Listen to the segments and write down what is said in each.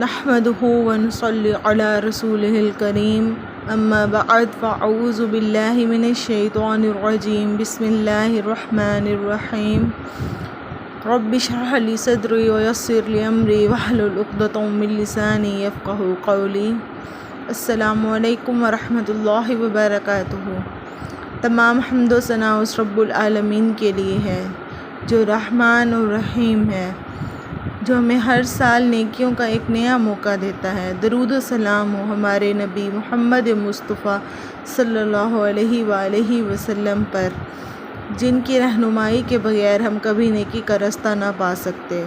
نحمده ونصلي على رسوله الكريم اما بعد فاعوذ بالله من الشيطان الرجيم بسم الله الرحمن الرحيم رب اشرح لي صدري ويسر لي امري واحلل عقدة من لساني يفقهوا قولي۔ السلام علیکم ورحمۃ اللہ وبرکاتہ۔ تمام حمد و ثنا اس رب العالمین کے لیے ہے جو رحمان اور رحیم ہے، جو ہمیں ہر سال نیکیوں کا ایک نیا موقع دیتا ہے۔ درود و سلام ہو ہمارے نبی محمد مصطفیٰ صلی اللہ علیہ وآلہ وسلم پر، جن کی رہنمائی کے بغیر ہم کبھی نیکی کا رستہ نہ پا سکتے۔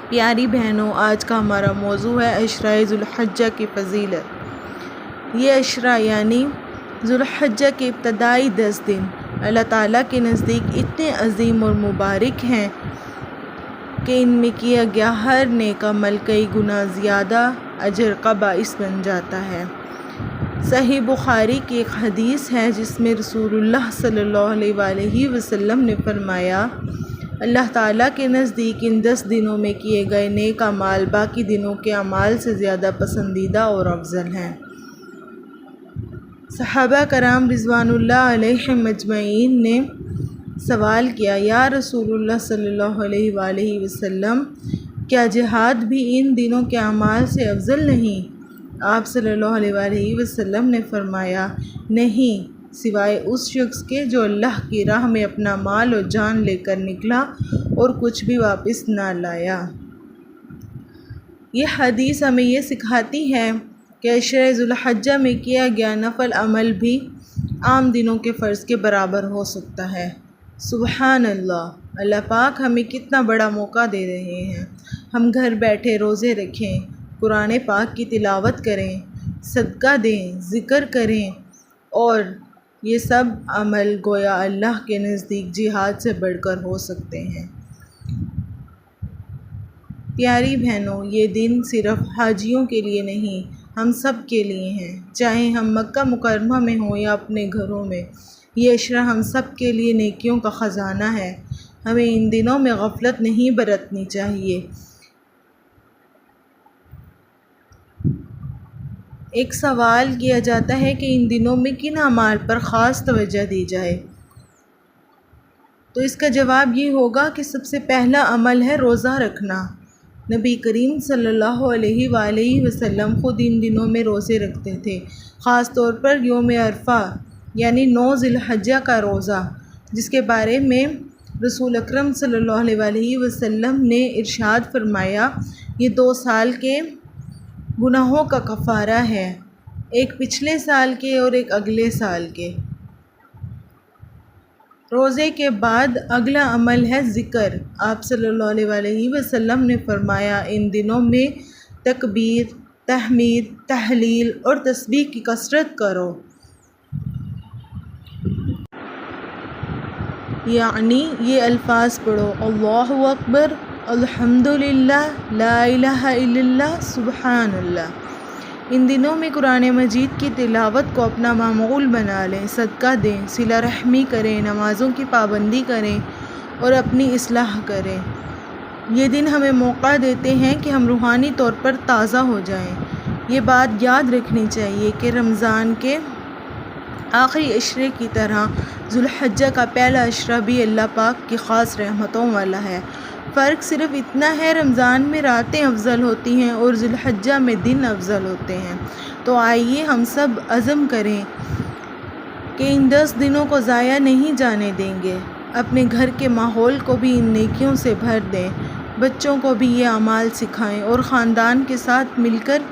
پیاری بہنوں، آج کا ہمارا موضوع ہے عشرہ ذو الحجہ کی فضیلت۔ یہ عشرہ یعنی ذو الحجہ کے ابتدائی 10 دن اللہ تعالیٰ کے نزدیک اتنے عظیم اور مبارک ہیں کہ ان میں کیا گیا ہر نیک عمل کئی گنا زیادہ اجر کا باعث بن جاتا ہے۔ صحیح بخاری کی ایک حدیث ہے جس میں رسول اللہ صلی اللہ علیہ وآلہ وسلم نے فرمایا، اللہ تعالیٰ کے نزدیک ان 10 دنوں میں کیے گئے نیک اعمال باقی دنوں کے اعمال سے زیادہ پسندیدہ اور افضل ہیں۔ صحابہ کرام رضوان اللہ علیہم اجمعین نے سوال کیا، یا رسول اللہ صلی اللہ علیہ وآلہ وسلم، کیا جہاد بھی ان دنوں کے اعمال سے افضل نہیں؟ آپ صلی اللہ علیہ وآلہ وسلم نے فرمایا، نہیں، سوائے اس شخص کے جو اللہ کی راہ میں اپنا مال اور جان لے کر نکلا اور کچھ بھی واپس نہ لایا۔ یہ حدیث ہمیں یہ سکھاتی ہے کہ عشرہ ذو الحجہ میں کیا گیا نفل عمل بھی عام دنوں کے فرض کے برابر ہو سکتا ہے۔ سبحان اللہ، اللہ پاک ہمیں کتنا بڑا موقع دے رہے ہیں۔ ہم گھر بیٹھے روزے رکھیں، قرآن پاک کی تلاوت کریں، صدقہ دیں، ذکر کریں، اور یہ سب عمل گویا اللہ کے نزدیک جہاد سے بڑھ کر ہو سکتے ہیں۔ پیاری بہنوں، یہ دن صرف حاجیوں کے لیے نہیں، ہم سب کے لیے ہیں، چاہے ہم مکہ مکرمہ میں ہوں یا اپنے گھروں میں۔ یہ عشرہ ہم سب کے لیے نیکیوں کا خزانہ ہے۔ ہمیں ان دنوں میں غفلت نہیں برتنی چاہیے۔ ایک سوال کیا جاتا ہے کہ ان دنوں میں کن اعمال پر خاص توجہ دی جائے، تو اس کا جواب یہ ہوگا کہ سب سے پہلا عمل ہے روزہ رکھنا۔ نبی کریم صلی اللہ علیہ وآلہ وسلم خود ان دنوں میں روزے رکھتے تھے، خاص طور پر یوم عرفہ یعنی 9 ذی الحجہ کا روزہ، جس کے بارے میں رسول اکرم صلی اللہ علیہ وآلہ وسلم نے ارشاد فرمایا، یہ 2 سال کے گناہوں کا کفارہ ہے، ایک پچھلے سال کے اور ایک اگلے سال کے۔ روزے کے بعد اگلا عمل ہے ذکر۔ آپ صلی اللہ علیہ وآلہ وسلم نے فرمایا، ان دنوں میں تکبیر، تحمید، تحلیل اور تسبیح کی کثرت کرو، یعنی یہ الفاظ پڑھو، اللہ اکبر، الحمدللہ، لا الہ الا اللہ، سبحان اللہ۔ ان دنوں میں قرآن مجید کی تلاوت کو اپنا معمول بنا لیں، صدقہ دیں، صلہ رحمی کریں، نمازوں کی پابندی کریں اور اپنی اصلاح کریں۔ یہ دن ہمیں موقع دیتے ہیں کہ ہم روحانی طور پر تازہ ہو جائیں۔ یہ بات یاد رکھنی چاہیے کہ رمضان کے آخری عشرے کی طرح ذو الحجہ کا پہلا عشرہ بھی اللہ پاک کی خاص رحمتوں والا ہے۔ فرق صرف اتنا ہے، رمضان میں راتیں افضل ہوتی ہیں اور ذو الحجہ میں دن افضل ہوتے ہیں۔ تو آئیے ہم سب عزم کریں کہ ان 10 دنوں کو ضائع نہیں جانے دیں گے، اپنے گھر کے ماحول کو بھی ان نیکیوں سے بھر دیں، بچوں کو بھی یہ اعمال سکھائیں اور خاندان کے ساتھ مل کر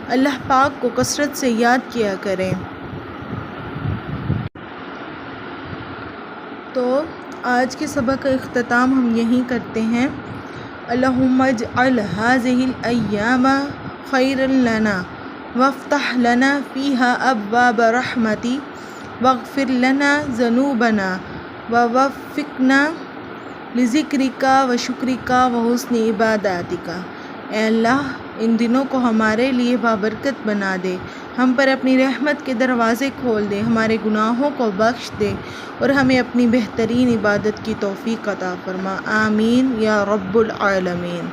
اللہ پاک کو کثرت سے یاد کیا کریں۔ تو آج کے سبق کا اختتام ہم یہیں کرتے ہیں۔ اللہم اجعل هذه الایام خیرا لنا وافتح لنا فیها ابواب رحمتی واغفر لنا ذنوبنا ووفقنا لذکرک وشکرک وحسن عبادتک۔ اے اللہ، ان دنوں کو ہمارے لیے بابرکت بنا دے، ہم پر اپنی رحمت کے دروازے کھول دے، ہمارے گناہوں کو بخش دے اور ہمیں اپنی بہترین عبادت کی توفیق عطا فرما۔ آمین یا رب العالمین۔